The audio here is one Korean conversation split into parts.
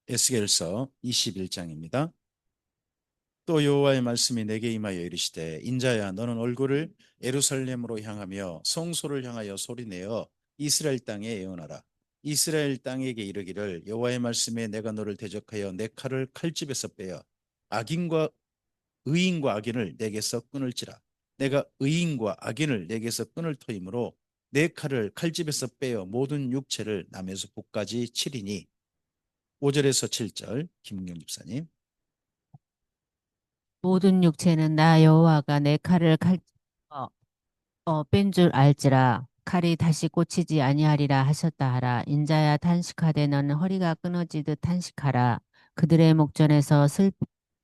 에스겔서 21장입니다. 또 여호와의 말씀이 내게 임하여 이르시되 인자야 너는 얼굴을 예루살렘으로 향하며 성소를 향하여 소리내어 이스라엘 땅에 예언하라. 이스라엘 땅에게 이르기를 여호와의 말씀에 내가 너를 대적하여 내 칼을 칼집에서 빼어 악인과 의인과 악인을 내게서 끊을지라. 내가 의인과 악인을 내게서 끊을 터이므로 내 칼을 칼집에서 빼어 모든 육체를 남에서 북까지 치리니. 5절에서 7절 김은경 집사님. 모든 육체는 나 여호와가 내 칼을 뺀 줄 알지라. 칼이 다시 꽂히지 아니하리라 하셨다 하라. 인자야 탄식하되 너는 허리가 끊어지듯 탄식하라. 그들의 목전에서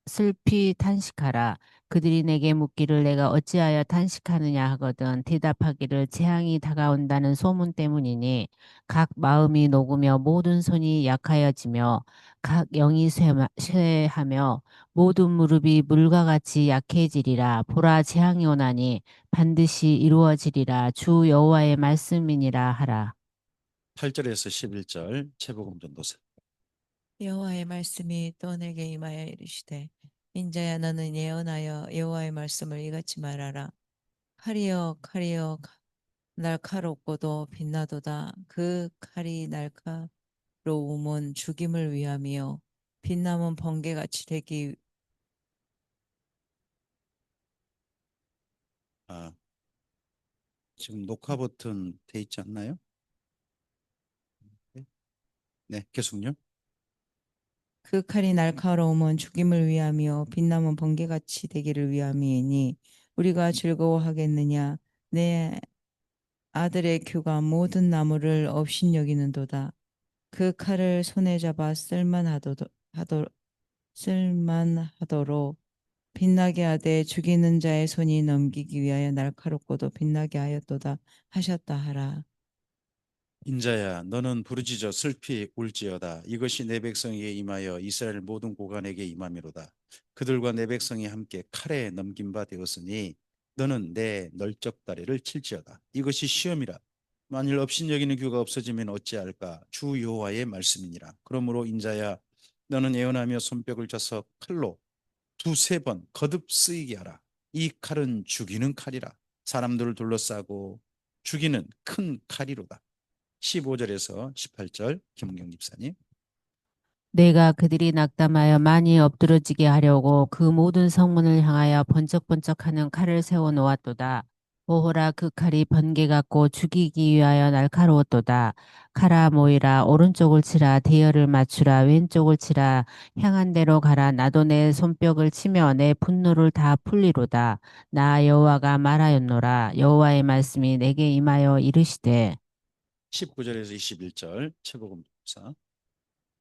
슬피 탄식하라. 그들이 내게 묻기를 내가 어찌하여 탄식하느냐 하거든 대답하기를 재앙이 다가온다는 소문 때문이니 각 마음이 녹으며 모든 손이 약하여지며 각 영이 쇠하며 모든 무릎이 물과 같이 약해지리라. 보라 재앙이 오나니 반드시 이루어지리라. 주 여호와의 말씀이니라 하라. 8절에서 11절 최복음 전도사. 여호와의 말씀이 또 내게 임하여 이르시되 인자야 너는 예언하여 여호와의 말씀을 이같이 말하라. 칼이여 칼이여 날카롭고도 빛나도다. 그 칼이 날카로움은 죽임을 위함이요 빛남은 번개같이 되기. 아, 지금 녹화 버튼 돼 있지 않나요? 네, 계속요. 그 칼이 날카로움은 죽임을 위함이요 빛남은 번개같이 되기를 위함이니 우리가 즐거워하겠느냐. 내 아들의 규가 모든 나무를 업신여기는도다. 그 칼을 손에 잡아 쓸만하도록 빛나게 하되 죽이는 자의 손이 넘기기 위하여 날카롭고도 빛나게 하였도다 하셨다 하라. 인자야 너는 부르짖어 슬피 울지어다. 이것이 내 백성에게 임하여 이스라엘 모든 고관에게 임함이로다. 그들과 내 백성이 함께 칼에 넘긴 바 되었으니 너는 내 널쩍 다리를 칠지어다. 이것이 시험이라. 만일 업신여기는 규가 없어지면 어찌할까? 주 여호와의 말씀이니라. 그러므로 인자야 너는 예언하며 손뼉을 쳐서 칼로 두세 번 거듭 쓰이게 하라. 이 칼은 죽이는 칼이라. 사람들을 둘러싸고 죽이는 큰 칼이로다. 15절에서 18절 김은경 집사님. 내가 그들이 낙담하여 많이 엎드러지게 하려고 그 모든 성문을 향하여 번쩍번쩍하는 칼을 세워 놓았도다. 보호라 그 칼이 번개 같고 죽이기 위하여 날카로웠도다. 칼아 모이라 오른쪽을 치라 대열을 맞추라 왼쪽을 치라 향한 대로 가라. 나도 내 손뼉을 치며 내 분노를 다 풀리로다. 나 여호와가 말하였노라. 여호와의 말씀이 내게 임하여 이르시되 19절에서 21절 최복음 사.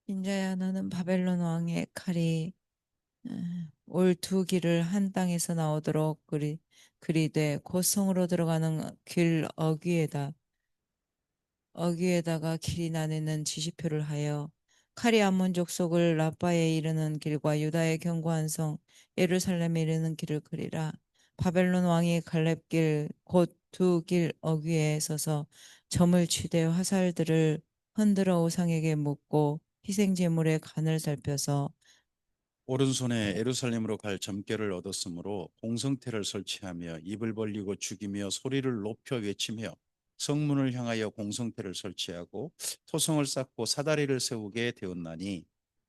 인자야 너는 바벨론 왕의 칼이 올 두 길을 한 땅에서 나오도록 그리되 곧 성으로 들어가는 길 어귀에다가 길이 나뉘는 지시표를 하여 칼이 암몬 족속을 라빠에 이르는 길과 유다의 견고한 성 예루살렘에 이르는 길을 그리라. 바벨론 왕이 갈렙길 곧 두 길 어귀에 서서 점을 취되 화살들을 흔들어 우상에게 묻고 희생 제물의 간을 살펴서 오른손에 예루살렘으로 갈 점괘를 얻었으므로 공성태를 설치하며 입을 벌리고 죽이며 소리를 높여 외치며 성문을 향하여 공성태를 설치하고 토성을 쌓고 사다리를 세우게 되었나니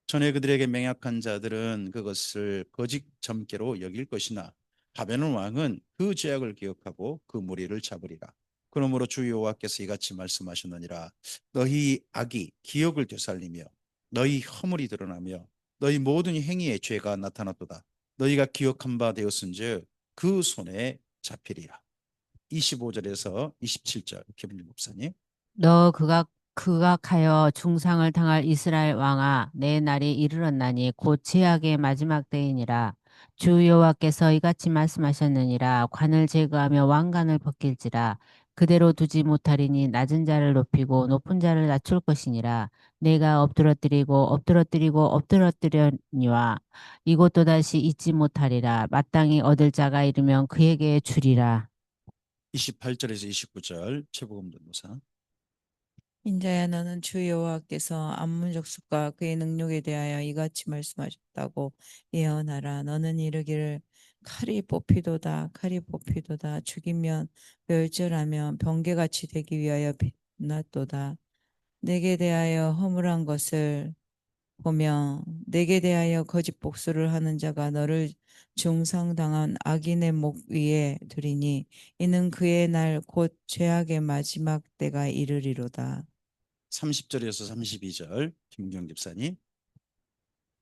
전에 그들에게 맹약한 자들은 그것을 거짓 점괘로 여길 것이나 바벨론 왕은 그 죄악을 기억하고 그 무리를 잡으리라. 그러므로 주 여호와께서 이같이 말씀하셨느니라. 너희 악이 기억을 되살리며 너희 허물이 드러나며 너희 모든 행위의 죄가 나타났도다. 너희가 기억한 바 되었은즉 그 손에 잡히리라. 25절에서 27절 김은림 목사님. 너 극악하여 중상을 당할 이스라엘 왕아 내 날이 이르렀나니 곧 제약의 마지막 때이니라. 주 여호와께서 이같이 말씀하셨느니라. 관을 제거하며 왕관을 벗길지라. 그대로 두지 못하리니 낮은 자를 높이고 높은 자를 낮출 것이니라. 내가 엎드러뜨리니와 이곳 또다시 잊지 못하리라. 마땅히 얻을 자가 이르면 그에게 주리라. 28절에서 29절 최복음 전도사. 인자야 너는 주 여호와께서 암몬 족속과 그의 능력에 대하여 이같이 말씀하셨다고 예언하라. 너는 이르기를 칼이 뽑히도다 칼이 뽑히도다 죽이면 멸절하며 번개같이 되기 위하여 빛났도다. 내게 대하여 허물한 것을 보며 내게 대하여 거짓 복수를 하는 자가 너를 중상당한 악인의 목 위에 두리니 이는 그의 날 곧 죄악의 마지막 때가 이르리로다. 30절에서 32절 김경 집사님.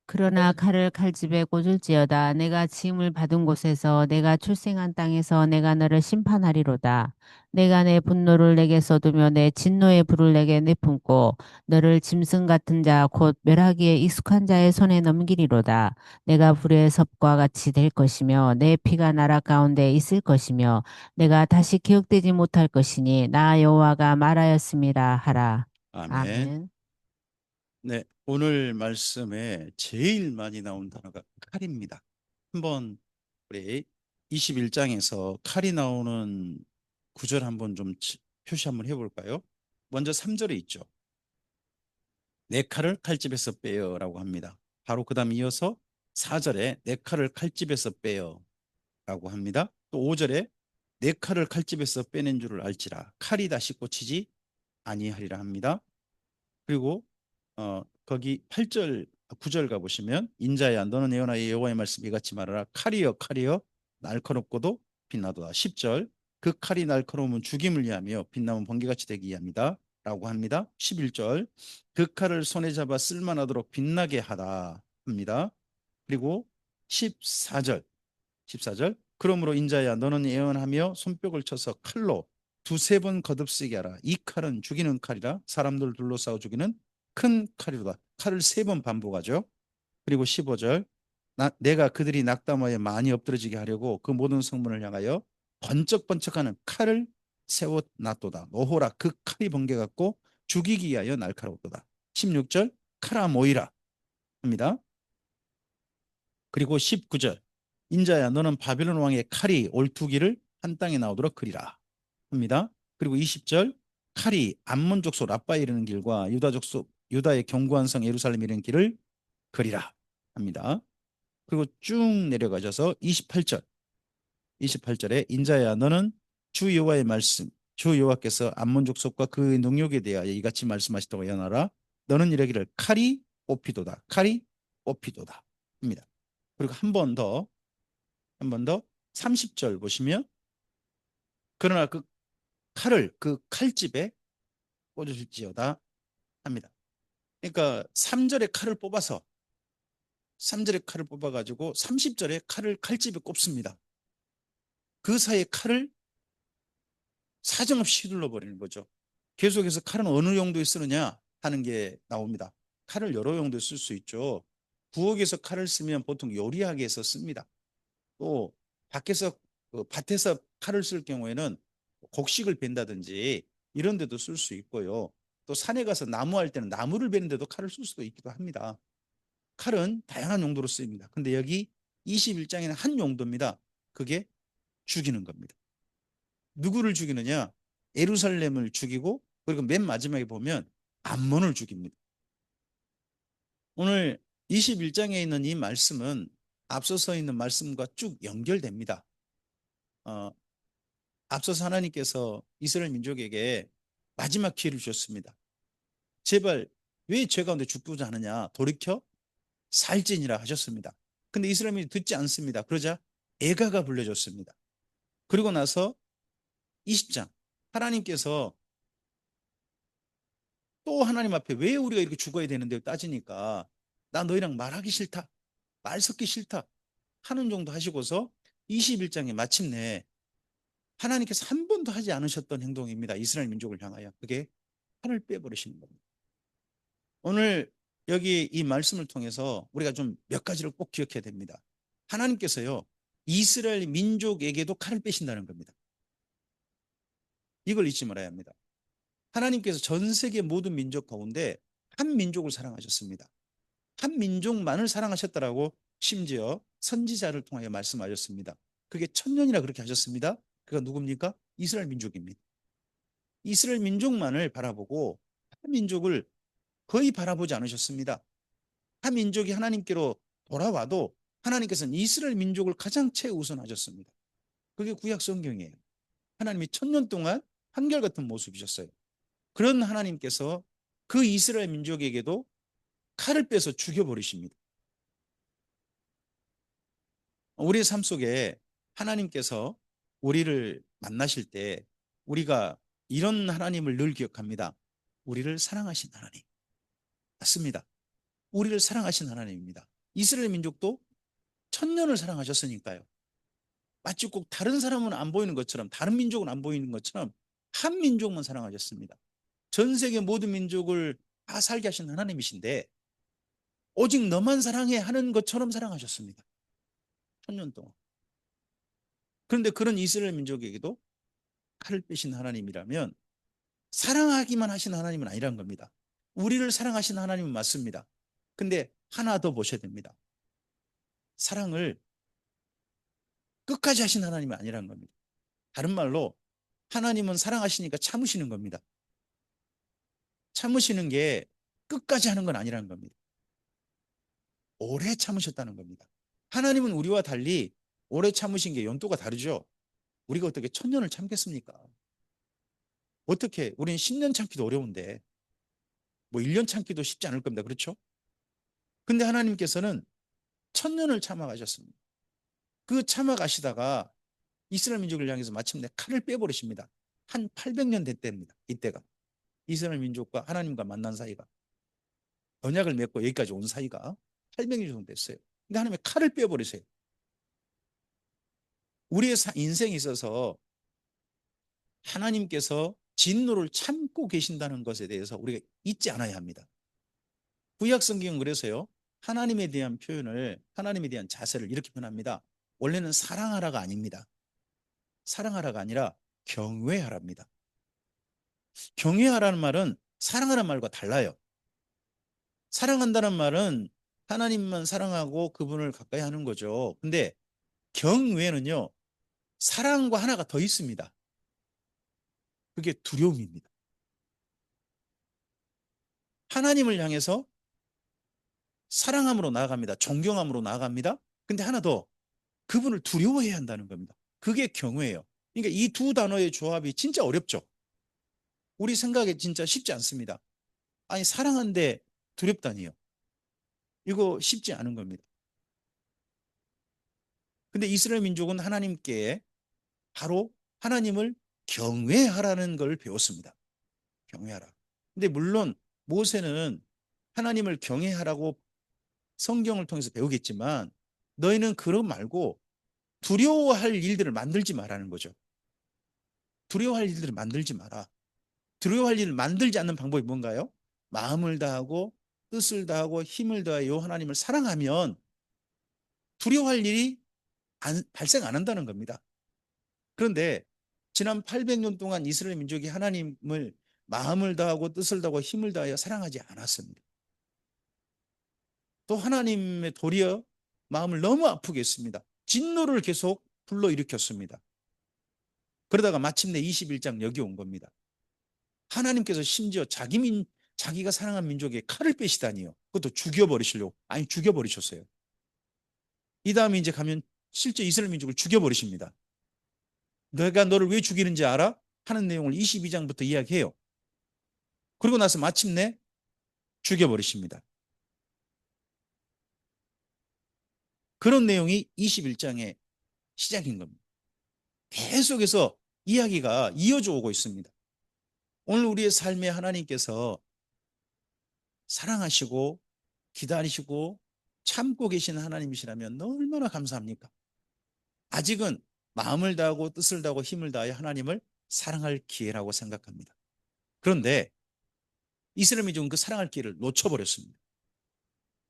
그러나 칼을 칼집에 꽂을지어다. 내가 지음을 받은 곳에서 내가 출생한 땅에서 내가 너를 심판하리로다. 내가 내 분노를 내게 쏟으며 내 진노의 불을 내게 내뿜고 너를 짐승 같은 자 곧 멸하기에 익숙한 자의 손에 넘기리로다. 내가 불의 섭과 같이 될 것이며 내 피가 나라 가운데 있을 것이며 내가 다시 기억되지 못할 것이니 나 여호와가 말하였음이라 하라. 아멘. 아멘. 네, 오늘 말씀에 제일 많이 나온 단어가 칼입니다. 한번 우리 21장에서 칼이 나오는 구절 한번 좀 표시 한번 해볼까요? 먼저 3절에 있죠. 내 칼을 칼집에서 빼요라고 합니다. 바로 그 다음 이어서 4절에 내 칼을 칼집에서 빼요라고 합니다. 또 5절에 내 칼을 칼집에서 빼낸 줄을 알지라 칼이 다시 꽂히지 아니하리라 합니다. 그리고 거기 8절 9절 가보시면 인자야 너는 예언하여 여호와의 말씀 이같이 말하라 칼이여 칼이여 날카롭고도 빛나도다. 10절 그 칼이 날카로우면 죽임을 위하며 빛나면 번개같이 되기 위함이다 라고 합니다. 11절 그 칼을 손에 잡아 쓸만하도록 빛나게 하다 합니다. 그리고 14절 그러므로 인자야 너는 예언하며 손뼉을 쳐서 칼로 두세 번 거듭쓰게 하라. 이 칼은 죽이는 칼이라 사람들 둘러싸고 죽이는 큰 칼이로다. 칼을 세 번 반복하죠. 그리고 15절 내가 그들이 낙담하여 많이 엎드러지게 하려고 그 모든 성문을 향하여 번쩍번쩍하는 칼을 세워놨도다. 노호라 그 칼이 번개 같고 죽이기 위하여 날카롭도다. 16절 칼아 모이라 합니다. 그리고 19절 인자야 너는 바벨론 왕의 칼이 올투기를 한 땅에 나오도록 그리라 합니다. 그리고 20절 칼이 암몬 족속 라빠에 이르는 길과 유다 족속 유다의 견고한 성 예루살렘에 이르는 길을 그리라 합니다. 그리고 쭉 내려가셔서 28절에 인자야 너는 주 여호와의 말씀 주 여호와께서 암몬 족속과 그의 능력에 대하여 이같이 말씀하시다고 예언하라. 너는 이르기를 칼이 뽑히도다 칼이 뽑히도다 합니다. 그리고 한 번 더 30절 보시면 그러나 그 칼을 그 칼집에 꽂으실지어다 합니다. 그러니까 3절에 칼을 뽑아서 3절에 칼을 뽑아가지고 30절에 칼을 칼집에 꼽습니다. 그 사이에 칼을 사정없이 휘둘러 버리는 거죠. 계속해서 칼은 어느 용도에 쓰느냐 하는 게 나옵니다. 칼을 여러 용도에 쓸 수 있죠. 부엌에서 칼을 쓰면 보통 요리하기 위해서 씁니다. 또 밖에서 밭에서 칼을 쓸 경우에는 곡식을 벤다든지 이런 데도 쓸 수 있고요. 또 산에 가서 나무 할 때는 나무를 베는 데도 칼을 쓸 수도 있기도 합니다. 칼은 다양한 용도로 쓰입니다. 근데 여기 21장에는 한 용도입니다. 그게 죽이는 겁니다. 누구를 죽이느냐? 예루살렘을 죽이고 그리고 맨 마지막에 보면 암몬을 죽입니다. 오늘 21장에 있는 이 말씀은 앞서서 있는 말씀과 쭉 연결됩니다. 앞서서 하나님께서 이스라엘 민족에게 마지막 기회를 주셨습니다. 제발 왜 죄 가운데 죽고자 하느냐 돌이켜 살지니라 하셨습니다. 근데 이스라엘이 듣지 않습니다. 그러자 애가가 불려졌습니다. 그리고 나서 20장 하나님께서 또 하나님 앞에 왜 우리가 이렇게 죽어야 되는데 따지니까 나 너희랑 말하기 싫다 말 섞기 싫다 하는 정도 하시고서 21장에 마침내 하나님께서 한 번도 하지 않으셨던 행동입니다. 이스라엘 민족을 향하여 그게 칼을 빼버리시는 겁니다. 오늘 여기 이 말씀을 통해서 우리가 좀 몇 가지를 꼭 기억해야 됩니다. 하나님께서요 이스라엘 민족에게도 칼을 빼신다는 겁니다. 이걸 잊지 말아야 합니다. 하나님께서 전 세계 모든 민족 가운데 한 민족을 사랑하셨습니다. 한 민족만을 사랑하셨다라고 심지어 선지자를 통하여 말씀하셨습니다. 그게 1000년이나 그렇게 하셨습니다. 그가 누굽니까? 이스라엘 민족입니다. 이스라엘 민족만을 바라보고 민족을 거의 바라보지 않으셨습니다. 한 민족이 하나님께로 돌아와도 하나님께서는 이스라엘 민족을 가장 최우선하셨습니다. 그게 구약 성경이에요. 하나님이 1000년 동안 한결같은 모습이셨어요. 그런 하나님께서 그 이스라엘 민족에게도 칼을 빼서 죽여버리십니다. 우리의 삶 속에 하나님께서 우리를 만나실 때 우리가 이런 하나님을 늘 기억합니다. 우리를 사랑하신 하나님. 맞습니다. 우리를 사랑하신 하나님입니다. 이스라엘 민족도 1000년을 사랑하셨으니까요. 마치 꼭 다른 사람은 안 보이는 것처럼, 다른 민족은 안 보이는 것처럼 한 민족만 사랑하셨습니다. 전 세계 모든 민족을 다 살게 하신 하나님이신데 오직 너만 사랑해 하는 것처럼 사랑하셨습니다. 1000년 동안. 그런데 그런 이스라엘 민족에게도 칼을 빼신 하나님이라면 사랑하기만 하신 하나님은 아니란 겁니다. 우리를 사랑하신 하나님은 맞습니다. 근데 하나 더 보셔야 됩니다. 사랑을 끝까지 하신 하나님이 아니란 겁니다. 다른 말로 하나님은 사랑하시니까 참으시는 겁니다. 참으시는 게 끝까지 하는 건 아니라는 겁니다. 오래 참으셨다는 겁니다. 하나님은 우리와 달리 오래 참으신 게 연도가 다르죠. 우리가 어떻게 1000년을 참겠습니까? 어떻게 우리는 10년 참기도 어려운데 뭐 1년 참기도 쉽지 않을 겁니다. 그렇죠? 근데 하나님께서는 1000년을 참아가셨습니다. 그 참아가시다가 이스라엘 민족을 향해서 마침내 칼을 빼버리십니다. 한 800년 됐답니다. 이때가 이스라엘 민족과 하나님과 만난 사이가, 언약을 맺고 여기까지 온 사이가 800년 정도 됐어요. 근데 하나님의 칼을 빼버리세요. 우리의 인생에 있어서 하나님께서 진노를 참고 계신다는 것에 대해서 우리가 잊지 않아야 합니다. 구약 성경은 그래서요, 하나님에 대한 표현을, 하나님에 대한 자세를 이렇게 표현합니다. 원래는 사랑하라가 아닙니다. 사랑하라가 아니라 경외하랍니다. 경외하라는 말은 사랑하라는 말과 달라요. 사랑한다는 말은 하나님만 사랑하고 그분을 가까이 하는 거죠. 근데 경외는요, 사랑과 하나가 더 있습니다. 그게 두려움입니다. 하나님을 향해서 사랑함으로 나아갑니다. 존경함으로 나아갑니다. 근데 하나 더, 그분을 두려워해야 한다는 겁니다. 그게 경외예요. 그러니까 이 두 단어의 조합이 진짜 어렵죠. 우리 생각에 진짜 쉽지 않습니다. 아니, 사랑한데 두렵다니요. 이거 쉽지 않은 겁니다. 근데 이스라엘 민족은 하나님께 바로 하나님을 경외하라는 걸 배웠습니다. 경외하라. 근데 물론 모세는 하나님을 경외하라고 성경을 통해서 배우겠지만 너희는 그런 말고 두려워할 일들을 만들지 말라는 거죠. 두려워할 일들을 만들지 마라. 두려워할 일을 만들지 않는 방법이 뭔가요? 마음을 다하고 뜻을 다하고 힘을 다하여 하나님을 사랑하면 두려워할 일이 발생 안 한다는 겁니다. 그런데 지난 800년 동안 이스라엘 민족이 하나님을 마음을 다하고 뜻을 다하고 힘을 다하여 사랑하지 않았습니다. 또 하나님의 도리어 마음을 너무 아프게 했습니다. 진노를 계속 불러일으켰습니다. 그러다가 마침내 21장 여기 온 겁니다. 하나님께서 심지어 자기가 사랑한 민족에 칼을 빼시다니요. 그것도 죽여버리시려고. 아니, 죽여버리셨어요. 이 다음에 이제 가면 실제 이스라엘 민족을 죽여버리십니다. 내가 너를 왜 죽이는지 알아? 하는 내용을 22장부터 이야기해요. 그리고 나서 마침내 죽여버리십니다. 그런 내용이 21장의 시작인 겁니다. 계속해서 이야기가 이어져 오고 있습니다. 오늘 우리의 삶에 하나님께서 사랑하시고 기다리시고 참고 계신 하나님이시라면 얼마나 감사합니까? 아직은 마음을 다하고 뜻을 다하고 힘을 다하여 하나님을 사랑할 기회라고 생각합니다. 그런데 이스라엘 민족은 그 사랑할 기회를 놓쳐버렸습니다.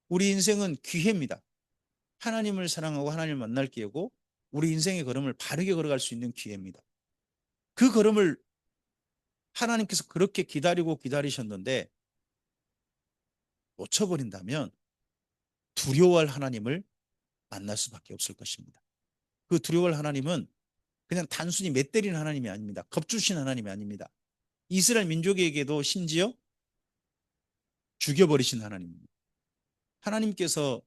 우리 인생은 기회입니다. 하나님을 사랑하고 하나님을 만날 기회고 우리 인생의 걸음을 바르게 걸어갈 수 있는 기회입니다. 그 걸음을 하나님께서 그렇게 기다리셨는데 놓쳐버린다면 두려워할 하나님을 만날 수밖에 없을 것입니다. 그 두려워할 하나님은 그냥 단순히 맷때리는 하나님이 아닙니다. 겁주신 하나님이 아닙니다. 이스라엘 민족에게도 심지어 죽여버리신 하나님입니다. 하나님께서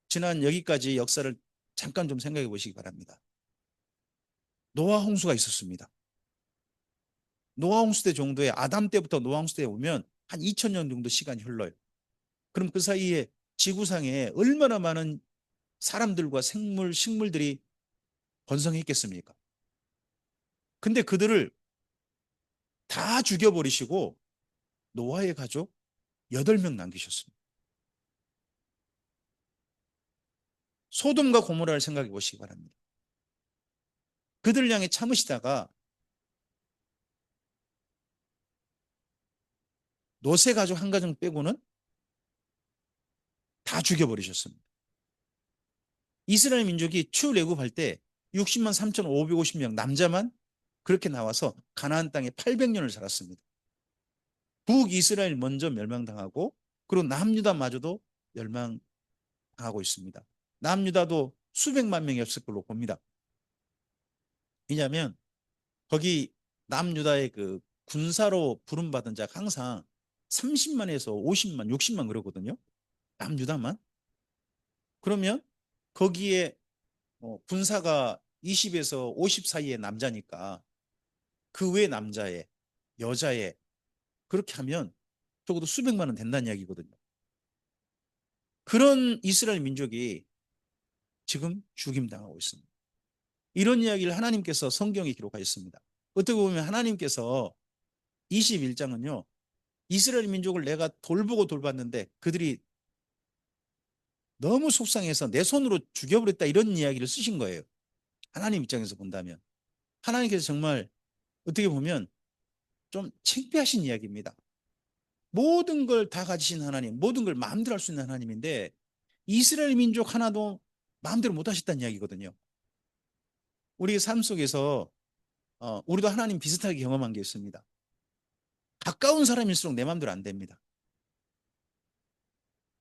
지난 여기까지 역사를 잠깐 좀 생각해 보시기 바랍니다. 노아 홍수가 있었습니다. 노아 홍수 때 정도에 아담 때부터 노아 홍수 때에 오면 한 2000년 정도 시간이 흘러요. 그럼 그 사이에 지구상에 얼마나 많은 사람들과 생물, 식물들이 번성했겠습니까? 근데 그들을 다 죽여버리시고 노아의 가족 8명 남기셨습니다. 소돔과 고모라를 생각해 보시기 바랍니다. 그들을 향해 참으시다가 롯의 가족 한 가정 빼고는 다 죽여버리셨습니다. 이스라엘 민족이 출애굽할 때 60만 3,550명 남자만 그렇게 나와서 가나안 땅에 800년을 살았습니다. 북이스라엘 먼저 멸망당하고 그리고 남유다마저도 멸망당하고 있습니다. 남유다도 수백만 명이 없을 걸로 봅니다. 왜냐하면 거기 남유다의 그 군사로 부름받은 자가 항상 30만에서 50만, 60만 그러거든요. 남유다만. 그러면 거기에 군사가 20에서 50 사이의 남자니까 그 외 남자의 여자의 그렇게 하면 적어도 수백만은 된다는 이야기거든요. 그런 이스라엘 민족이 지금 죽임당하고 있습니다. 이런 이야기를 하나님께서 성경에 기록하셨습니다. 어떻게 보면 하나님께서 21장은요. 이스라엘 민족을 내가 돌보고 돌봤는데 그들이 너무 속상해서 내 손으로 죽여버렸다 이런 이야기를 쓰신 거예요. 하나님 입장에서 본다면. 하나님께서 정말 어떻게 보면 좀 창피하신 이야기입니다. 모든 걸 다 가지신 하나님, 모든 걸 마음대로 할 수 있는 하나님인데 이스라엘 민족 하나도 마음대로 못 하셨다는 이야기거든요. 우리 삶 속에서 우리도 하나님 비슷하게 경험한 게 있습니다. 가까운 사람일수록 내 마음대로 안 됩니다.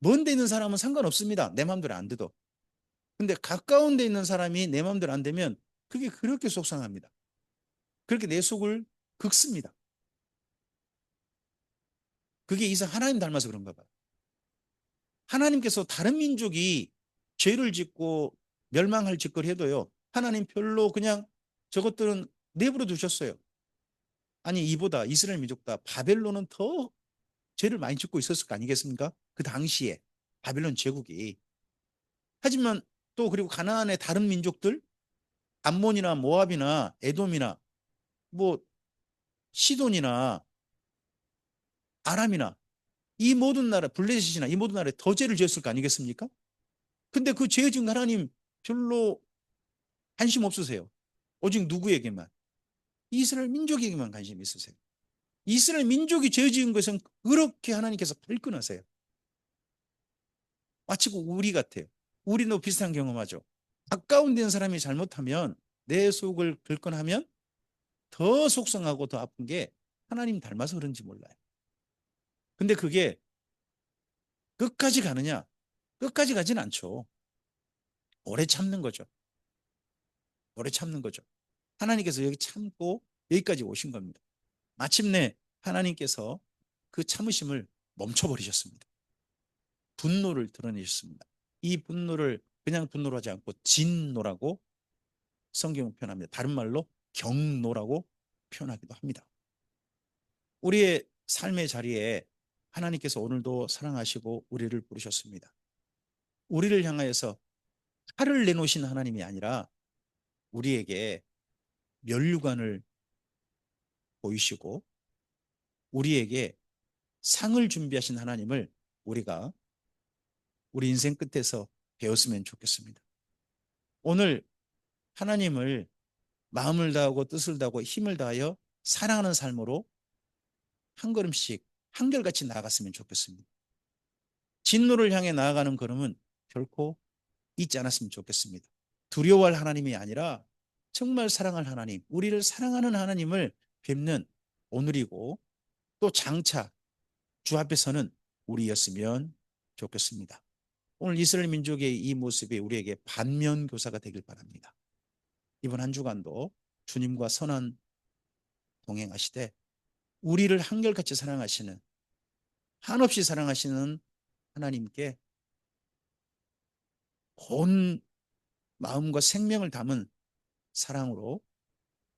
먼 데 있는 사람은 상관없습니다. 내 마음대로 안 돼도. 근데 가까운 데 있는 사람이 내 마음대로 안 되면 그게 그렇게 속상합니다. 그렇게 내 속을 긁습니다. 그게 이상 하나님 닮아서 그런가 봐요. 하나님께서 다른 민족이 죄를 짓고 멸망할 짓거리 해도요. 하나님 별로 그냥 저것들은 내버려 두셨어요. 아니 이보다 이스라엘 민족다 바벨론은 더 죄를 많이 짓고 있었을 거 아니겠습니까? 그 당시에 바벨론 제국이. 하지만 또 그리고 가나안의 다른 민족들 암몬이나 모압이나 에돔이나 뭐 시돈이나 아람이나 이 모든 나라 블레셋이나 이 모든 나라에 더 죄를 지었을 거 아니겠습니까? 근데 그 죄 지은 하나님 별로 관심 없으세요. 오직 누구에게만? 이스라엘 민족에게만 관심이 있으세요. 이스라엘 민족이 죄 지은 것은 그렇게 하나님께서 발끈하세요. 마치 우리 같아요. 우리도 비슷한 경험하죠. 가까운 데 있는 사람이 잘못하면 내 속을 긁건하면 더 속상하고 더 아픈 게 하나님 닮아서 그런지 몰라요. 근데 그게 끝까지 가느냐? 끝까지 가진 않죠. 오래 참는 거죠. 오래 참는 거죠. 하나님께서 여기 참고 여기까지 오신 겁니다. 마침내 하나님께서 그 참으심을 멈춰버리셨습니다. 분노를 드러내셨습니다. 이 분노를 그냥 분노로 하지 않고 진노라고 성경은 표현합니다. 다른 말로 경노라고 표현하기도 합니다. 우리의 삶의 자리에 하나님께서 오늘도 사랑하시고 우리를 부르셨습니다. 우리를 향하여서 칼을 내놓으신 하나님이 아니라 우리에게 면류관을 보이시고 우리에게 상을 준비하신 하나님을 우리가 우리 인생 끝에서 배웠으면 좋겠습니다. 오늘 하나님을 마음을 다하고 뜻을 다하고 힘을 다하여 사랑하는 삶으로 한 걸음씩 한결같이 나아갔으면 좋겠습니다. 진노를 향해 나아가는 걸음은 결코 잊지 않았으면 좋겠습니다. 두려워할 하나님이 아니라 정말 사랑할 하나님, 우리를 사랑하는 하나님을 뵙는 오늘이고 또 장차 주 앞에서는 우리였으면 좋겠습니다. 오늘 이스라엘 민족의 이 모습이 우리에게 반면교사가 되길 바랍니다. 이번 한 주간도 주님과 선한 동행하시되 우리를 한결같이 사랑하시는 한없이 사랑하시는 하나님께 온 마음과 생명을 담은 사랑으로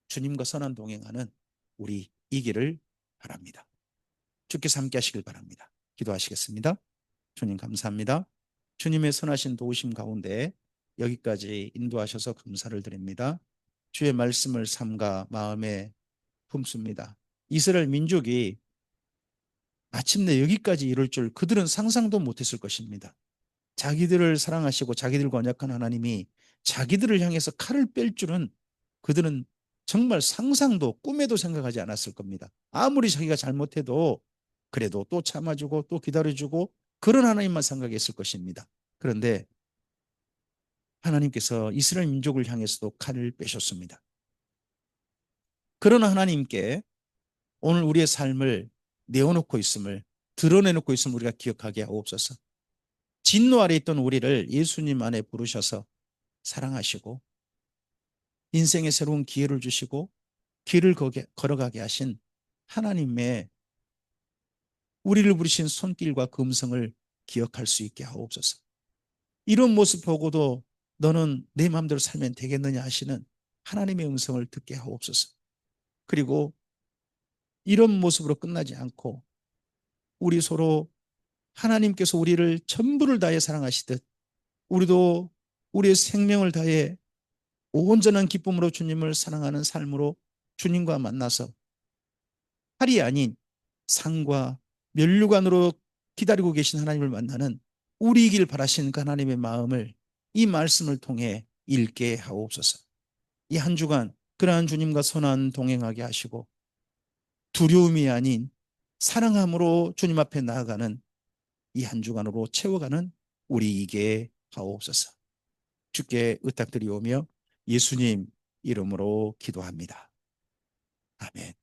주님과 선한 동행하는 우리 이기를 바랍니다. 주께서 함께 하시길 바랍니다. 기도하시겠습니다. 주님 감사합니다. 주님의 선하신 도우심 가운데 여기까지 인도하셔서 감사를 드립니다. 주의 말씀을 삼가 마음에 품습니다. 이스라엘 민족이 마침내 여기까지 이룰 줄 그들은 상상도 못했을 것입니다. 자기들을 사랑하시고 자기들과 언약한 하나님이 자기들을 향해서 칼을 뺄 줄은 그들은 정말 상상도 꿈에도 생각하지 않았을 겁니다. 아무리 자기가 잘못해도 그래도 또 참아주고 또 기다려주고 그런 하나님만 생각했을 것입니다. 그런데 하나님께서 이스라엘 민족을 향해서도 칼을 빼셨습니다. 그런 하나님께 오늘 우리의 삶을 내어놓고 있음을, 드러내놓고 있음을 우리가 기억하게 하옵소서. 진노 아래 있던 우리를 예수님 안에 부르셔서 사랑하시고 인생의 새로운 기회를 주시고 길을 걸어가게 하신 하나님의 우리를 부르신 손길과 금성을 기억할 수 있게 하옵소서. 이런 모습 보고도 너는 내 마음대로 살면 되겠느냐 하시는 하나님의 음성을 듣게 하옵소서. 그리고 이런 모습으로 끝나지 않고 우리 서로 하나님께서 우리를 전부를 다해 사랑하시듯 우리도 우리의 생명을 다해 온전한 기쁨으로 주님을 사랑하는 삶으로 주님과 만나서 팔이 아닌 상과 면류관으로 기다리고 계신 하나님을 만나는 우리이길 바라신 그 하나님의 마음을 이 말씀을 통해 읽게 하옵소서. 이 한 주간 그러한 주님과 선한 동행하게 하시고 두려움이 아닌 사랑함으로 주님 앞에 나아가는 이 한 주간으로 채워가는 우리에게 하옵소서. 주께 의탁드리오며 예수님 이름으로 기도합니다. 아멘.